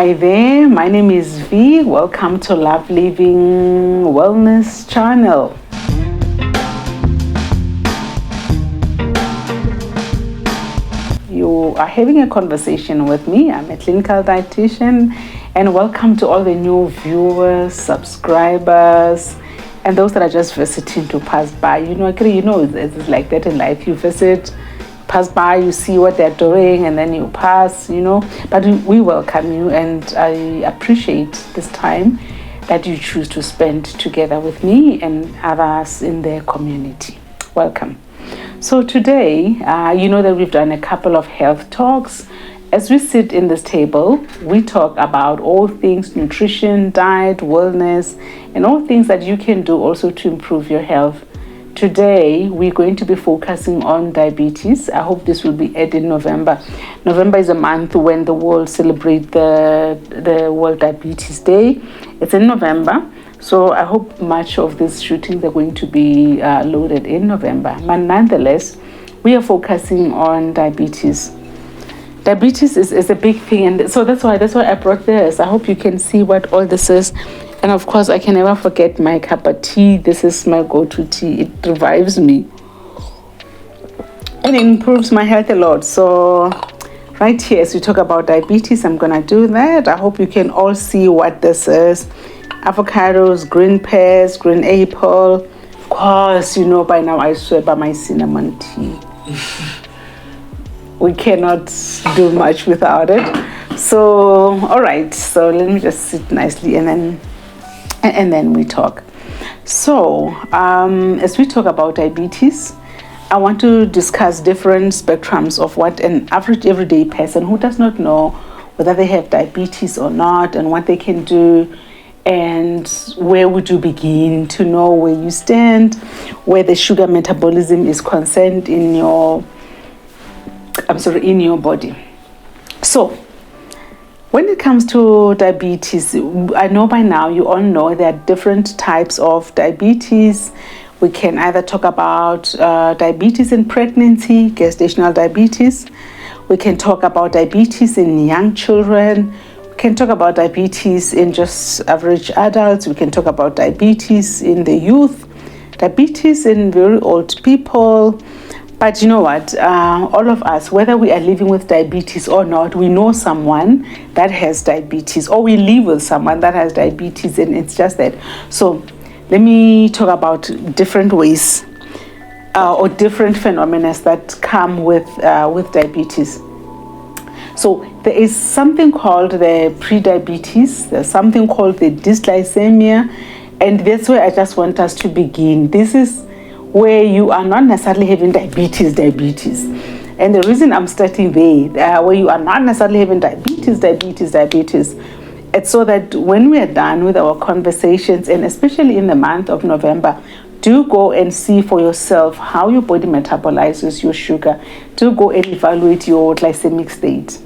Hi there, my name is V. Welcome to Lav-Living Wellness Channel. You are having a conversation with me. I'm a clinical dietitian, and welcome to all the new viewers, subscribers, and those that are just visiting to pass by. It's like that in life. You visit, pass by, you see what they're doing, and then you pass, but we welcome you, and I appreciate this time that you choose to spend together with me and others in the community. Welcome. So today, you know that we've done a couple of health talks. As we sit in this table, we talk about all things nutrition, diet, wellness, and all things that you can do also to improve your health. Today, we're going to be focusing on diabetes. I hope this will be aired in November. November is a month when the world celebrates the World Diabetes Day. It's in November, so I hope much of these shootings are going to be loaded in November. But nonetheless, we are focusing on diabetes. Diabetes is a big thing, and so that's why I brought this. I hope you can see what all this is. And of course, I can never forget my cup of tea. This is my go-to tea. It revives me and it improves my health a lot. So right here, as we talk about diabetes, I'm gonna do that. I hope you can all see what this is. Avocados, green pears, green apple. Of course, by now I swear by my cinnamon tea. We cannot do much without it. So all right, so let me just sit nicely and then we talk. So as we talk about diabetes, I want to discuss different spectrums of what an average everyday person who does not know whether they have diabetes or not and what they can do, and where would you begin to know where you stand, where the sugar metabolism is concerned in your body. So when it comes to diabetes, I know by now you all know there are different types of diabetes. We can either talk about diabetes in pregnancy, gestational diabetes. We can talk about diabetes in young children. We can talk about diabetes in just average adults. We can talk about diabetes in the youth, diabetes in very old people. But you know what, all of us, whether we are living with diabetes or not, we know someone that has diabetes, or we live with someone that has diabetes, and it's just that. So let me talk about different ways or different phenomena that come with diabetes. So there is something called the pre-diabetes, there's something called the dysglycemia, and that's where I just want us to begin. This is where you are not necessarily having diabetes. And the reason I'm starting there, where you are not necessarily having diabetes, it's so that when we are done with our conversations, and especially in the month of November, do go and see for yourself how your body metabolizes your sugar. Do go and evaluate your glycemic state.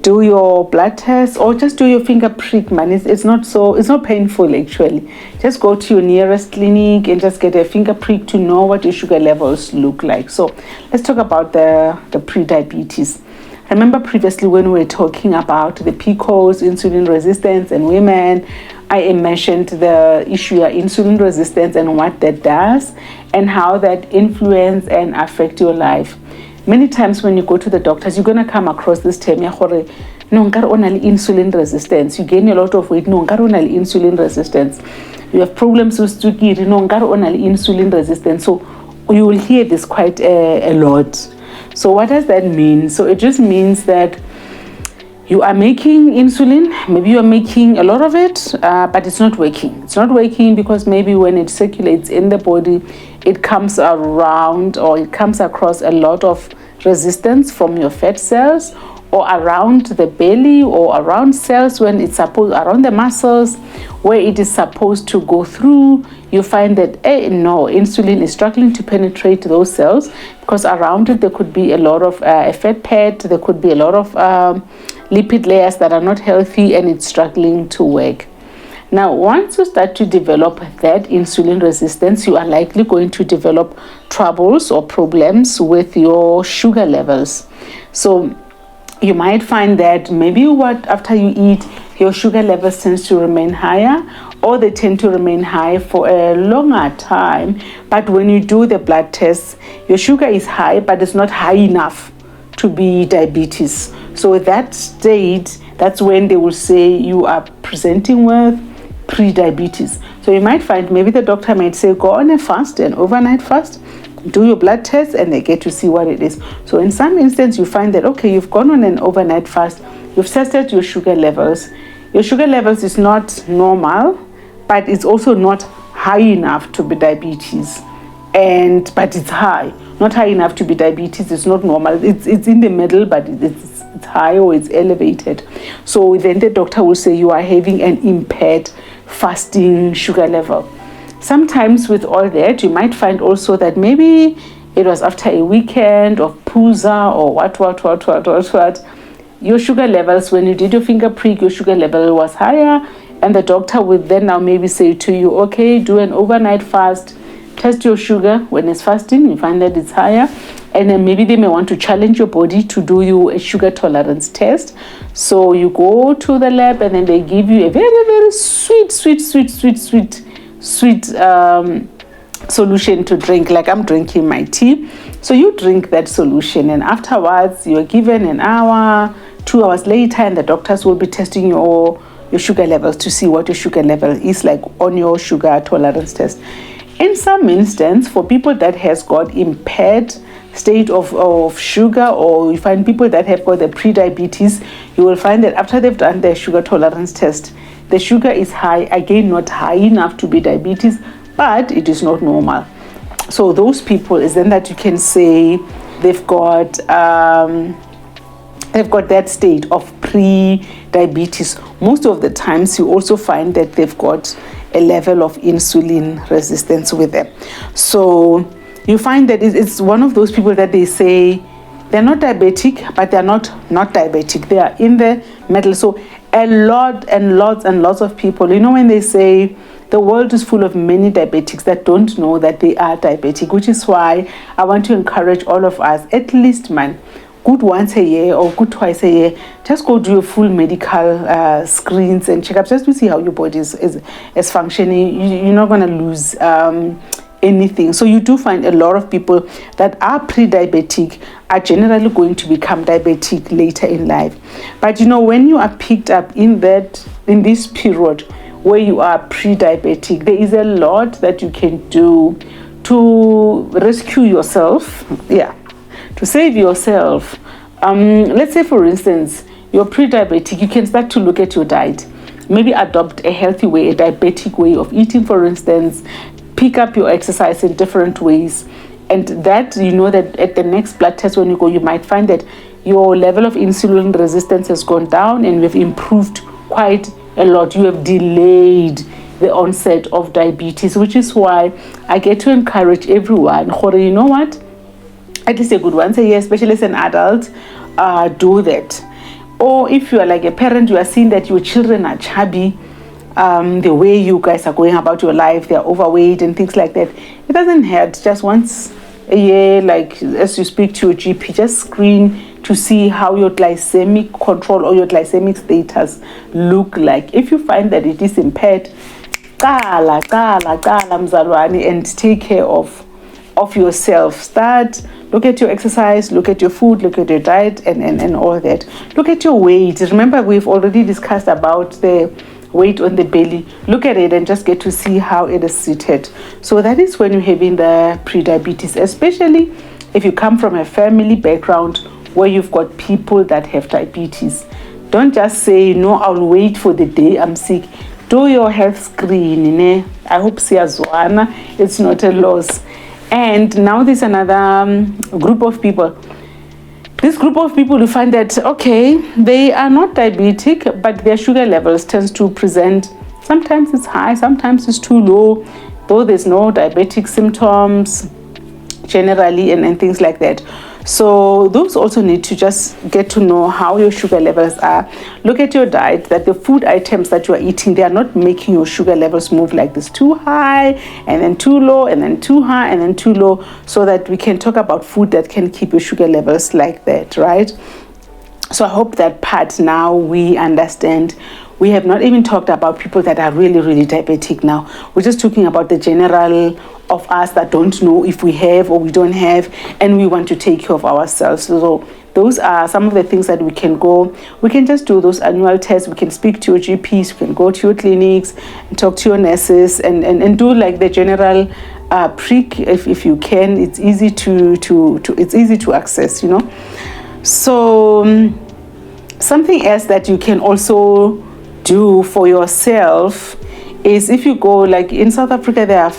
Do your blood test, or just do your finger prick, man. It's not painful actually. Just go to your nearest clinic and just get a finger prick to know what your sugar levels look like. So let's talk about the pre-diabetes. Remember previously when we were talking about the PCOS, insulin resistance, and women, I mentioned the issue of insulin resistance and what that does and how that influence and affect your life. Many times when you go to the doctors, you're going to come across this term, insulin resistance. You gain a lot of weight, insulin resistance. You have problems with insulin resistance. So you will hear this quite a lot. So what does that mean? So it just means that you are making insulin, maybe you are making a lot of it, but it's not working. It's not working because maybe when it circulates in the body, it comes around, or it comes across a lot of resistance from your fat cells, or around the belly, or around cells when it's supposed, around the muscles where it is supposed to go through. You find that insulin is struggling to penetrate those cells because around it there could be a lot of a fat pad, there could be a lot of lipid layers that are not healthy, and it's struggling to work. Now, once you start to develop that insulin resistance, you are likely going to develop troubles or problems with your sugar levels. So you might find that maybe after you eat, your sugar levels tends to remain higher, or they tend to remain high for a longer time. But when you do the blood tests, your sugar is high, but it's not high enough to be diabetes. So at that stage, that's when they will say you are presenting with pre-diabetes. So you might find maybe the doctor might say go on a fast, an overnight fast, do your blood test, and they get to see what it is. So in some instances, you find that, okay, you've gone on an overnight fast, you've tested your sugar levels. Your sugar levels is not normal, but it's also not high enough to be diabetes. But it's high. Not high enough to be diabetes, it's not normal. It's in the middle, but it's high or it's elevated. So then the doctor will say you are having an impaired fasting sugar level. Sometimes with all that, you might find also that maybe it was after a weekend of puza or what. Your sugar levels, when you did your finger prick, your sugar level was higher, and the doctor would then now maybe say to you, okay, do an overnight fast, test your sugar. When it's fasting, you find that it's higher, and then maybe they may want to challenge your body to do you a sugar tolerance test. So you go to the lab, and then they give you a very, very sweet solution to drink, like I'm drinking my tea. So you drink that solution, and afterwards you're given an hour, 2 hours later, and the doctors will be testing your sugar levels to see what your sugar level is like on your sugar tolerance test. In some instance, for people that has got impaired state of sugar, or you find people that have got the pre-diabetes, you will find that after they've done their sugar tolerance test, the sugar is high, again not high enough to be diabetes, but it is not normal. So those people is then that you can say they've got that state of pre-diabetes. Most of the times you also find that they've got a level of insulin resistance with them. So you find that it's one of those people that they say they're not diabetic, but they're not diabetic. They are in the middle. So a lot and lots of people, when they say the world is full of many diabetics that don't know that they are diabetic, which is why I want to encourage all of us, at least, good once a year or good twice a year, just go do your full medical screens and checkups just to see how your body is functioning. You're not going to lose anything. So you do find a lot of people that are pre-diabetic are generally going to become diabetic later in life. But when you are picked up in this period where you are pre-diabetic, there is a lot that you can do to rescue yourself, to save yourself. Let's say, for instance, you're pre-diabetic, you can start to look at your diet. Maybe adopt a healthy way, a diabetic way of eating, for instance. Pick up your exercise in different ways. And that, that at the next blood test when you go, you might find that your level of insulin resistance has gone down and you've improved quite a lot. You have delayed the onset of diabetes, which is why I get to encourage everyone, you know what? At least a good once a year, especially as an adult, do that. Or if you are like a parent, you are seeing that your children are chubby, the way you guys are going about your life, they're overweight and things like that. It doesn't hurt. Just once a year, like as you speak to your GP, just screen to see how your glycemic control or your glycemic status look like. If you find that it is impaired, qala mzalwane, and take care of yourself. Look at your exercise, look at your food, look at your diet, and all that. Look at your weight. Remember, we've already discussed about the weight on the belly. Look at it and just get to see how it is seated. So that is when you're having the pre-diabetes, especially if you come from a family background where you've got people that have diabetes. Don't just say, no, I'll wait for the day I'm sick. Do your health screen. I hope siyazwana, it's not a loss. And now there's another group of people. This group of people, you find that, okay, they are not diabetic, but their sugar levels tends to present, sometimes it's high, sometimes it's too low, though there's no diabetic symptoms generally and things like that. So those also need to just get to know how your sugar levels are. Look at your diet, that the food items that you are eating, they are not making your sugar levels move like this, too high and then too low and then too high and then too low, so that we can talk about food that can keep your sugar levels like that, right? So I hope that part now we understand We have not even talked about people that are really, really diabetic now. We're just talking about the general of us that don't know if we have or we don't have, and we want to take care of ourselves. So those are some of the things that we can go. We can just do those annual tests. We can speak to your GPs. We can go to your clinics and talk to your nurses and do like the general prick if you can. It's easy it's easy to access, you know. So something else that you can also do for yourself is, if you go, like in South Africa, there are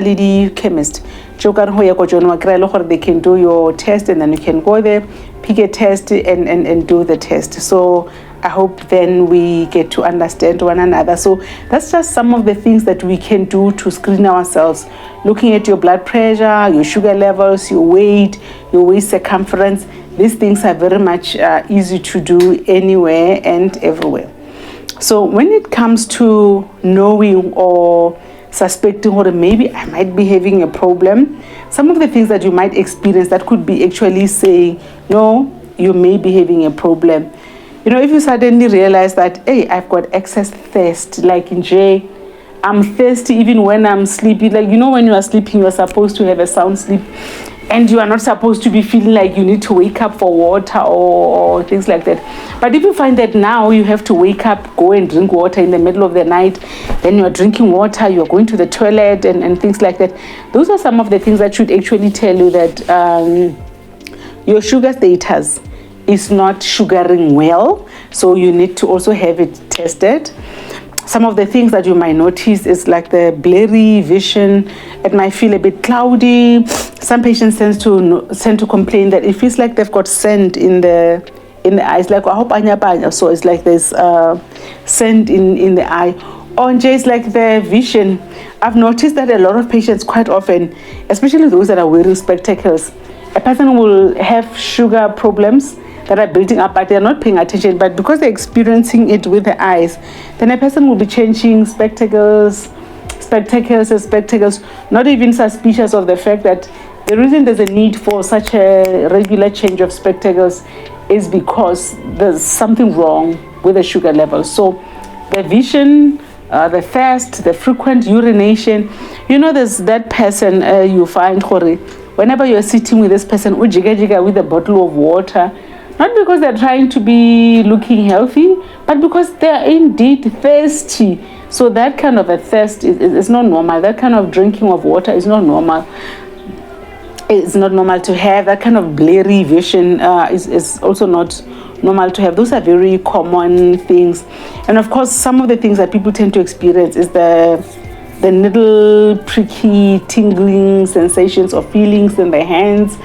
lady chemist. They can do your test, and then you can go there, pick a test and do the test. So I hope then we get to understand one another. So that's just some of the things that we can do to screen ourselves. Looking at your blood pressure, your sugar levels, your waist circumference. These things are very much easy to do anywhere and everywhere. So when it comes to knowing or suspecting, or maybe I might be having a problem, some of the things that you might experience that could be actually saying, no, you may be having a problem. You know, if you suddenly realize that, hey, I've got excess thirst, like in J, I'm thirsty even when I'm sleepy. Like, you know, when you are sleeping, you're supposed to have a sound sleep, and you are not supposed to be feeling like you need to wake up for water or things like that. But if you find that now you have to wake up, go and drink water in the middle of the night, then you're drinking water, you're going to the toilet and things like that, those are some of the things that should actually tell you that your sugar status is not sugaring well. So you need to also have it tested. Some of the things that you might notice is like the blurry vision. It might feel a bit cloudy. Some patients tend to complain that it feels like they've got sand in the eyes. Like, so it's like there's sand in the eye. On J, it's like the vision. I've noticed that a lot of patients quite often, especially those that are wearing spectacles, a person will have sugar problems that are building up, but they're not paying attention. But because they're experiencing it with the eyes, then a person will be changing spectacles, not even suspicious of the fact that the reason there's a need for such a regular change of spectacles is because there's something wrong with the sugar level. So the vision, the thirst, the frequent urination, you know, there's that person you find, whenever you're sitting with this person, ujiga with a bottle of water, not because they're trying to be looking healthy, but because they're indeed thirsty. So that kind of a thirst is not normal. That kind of drinking of water is not normal. It's not normal to have. That kind of blurry vision is also not normal to have. Those are very common things. And of course, some of the things that people tend to experience is the little pricky, tingling sensations or feelings in their hands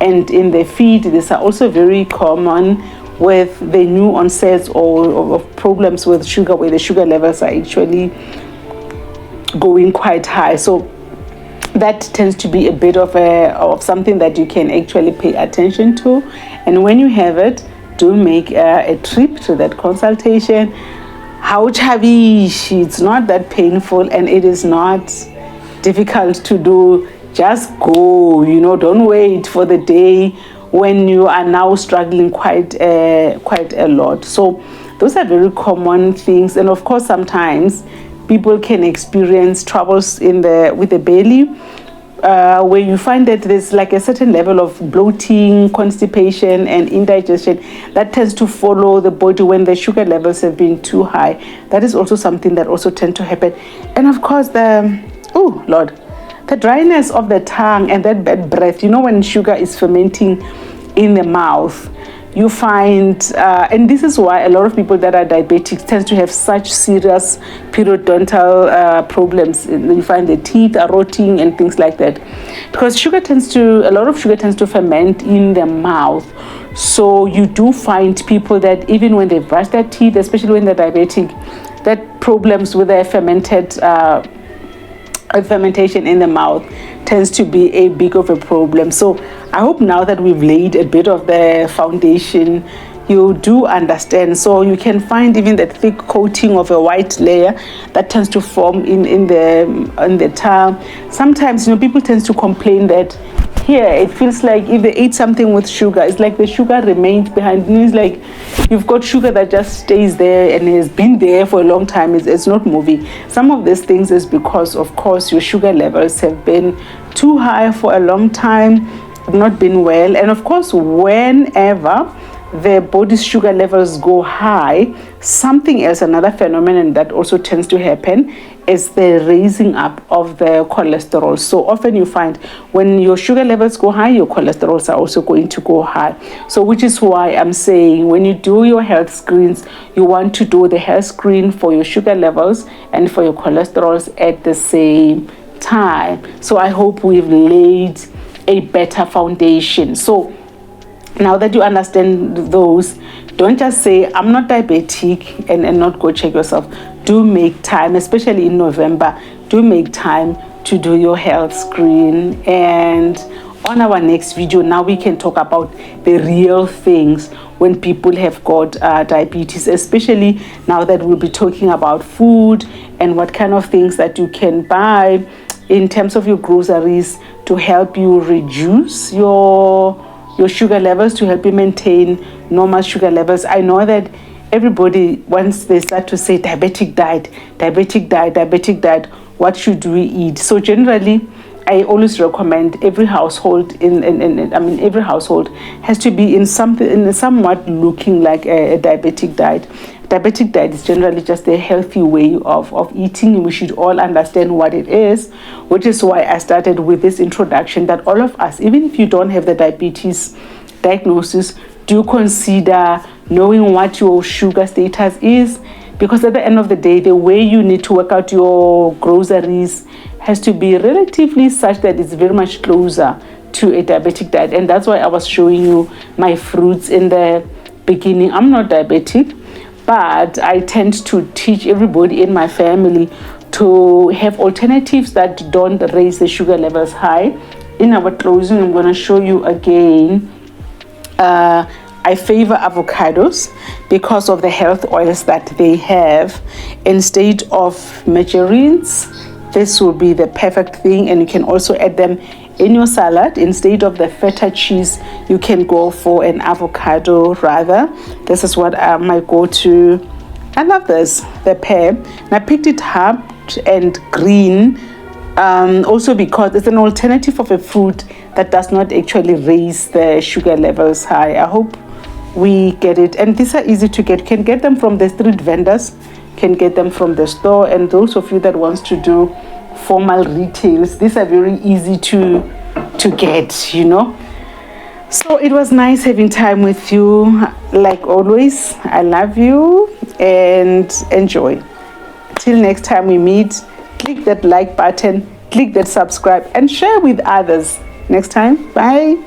and in the feet. These are also very common with the new onsets or problems with sugar, where the sugar levels are actually going quite high. So that tends to be a bit of something that you can actually pay attention to. And when you have it, do make a trip to that consultation. It's not that painful, and it is not difficult to do. Just go, don't wait for the day when you are now struggling quite a lot. So those are very common things. And of course, sometimes people can experience troubles with the belly, where you find that there's like a certain level of bloating, constipation, and indigestion that tends to follow the body when the sugar levels have been too high. That is also something that also tends to happen. And of course, the dryness of the tongue and that bad breath. When sugar is fermenting in the mouth, you find, and this is why a lot of people that are diabetic tend to have such serious periodontal problems. You find the teeth are rotting and things like that, because a lot of sugar tends to ferment in the mouth. So you do find people that even when they brush their teeth, especially when they're diabetic, that problems with their fermentation in the mouth tends to be a big of a problem. So I hope now that we've laid a bit of the foundation, you do understand. So you can find even that thick coating of a white layer that tends to form in the tongue. Sometimes people tend to complain that here it feels like if they ate something with sugar, it's like the sugar remains behind. And it's like you've got sugar that just stays there and has been there for a long time. It's not moving. Some of these things is because, of course, your sugar levels have been too high for a long time, not been well. And of course, whenever the body's sugar levels go high, something else, another phenomenon that also tends to happen is the raising up of the cholesterol. So often you find when your sugar levels go high, your cholesterols are also going to go high. So which is why I'm saying when you do your health screens, you want to do the health screen for your sugar levels and for your cholesterols at the same time. So I hope we've laid a better foundation. So now that you understand those, don't just say, I'm not diabetic and not go check yourself. Do make time, especially in November, do make time to do your health screen. And on our next video, now we can talk about the real things when people have got diabetes, especially now that we'll be talking about food and what kind of things that you can buy in terms of your groceries to help you reduce your sugar levels, to help you maintain normal sugar levels. I know that everybody, once they start to say diabetic diet, what should we eat? So generally, I always recommend every household every household has to be in somewhat looking like a diabetic diet. Diabetic diet is generally just a healthy way of eating. We should all understand what it is, which is why I started with this introduction that all of us, even if you don't have the diabetes diagnosis, do consider knowing what your sugar status is, because at the end of the day, the way you need to work out your groceries has to be relatively such that it's very much closer to a diabetic diet. And that's why I was showing you my fruits in the beginning. I'm not diabetic, but I tend to teach everybody in my family to have alternatives that don't raise the sugar levels high. In our closing, I'm going to show you again. I favor avocados because of the health oils that they have. Instead of margarines, this will be the perfect thing, and you can also add them in your salad. Instead of the feta cheese, you can go for an avocado rather. This is what my go-to. I love this, the pear. And I picked it up and green also because it's an alternative of a fruit that does not actually raise the sugar levels high. I hope we get it. And these are easy to get. You can get them from the street vendors, can get them from the store, and those of you that wants to do formal retails, these are very easy to get, you know. So it was nice having time with you. Like always, I love you and enjoy. Till next time we meet, click that like button, click that subscribe, and share with others. Next time, bye.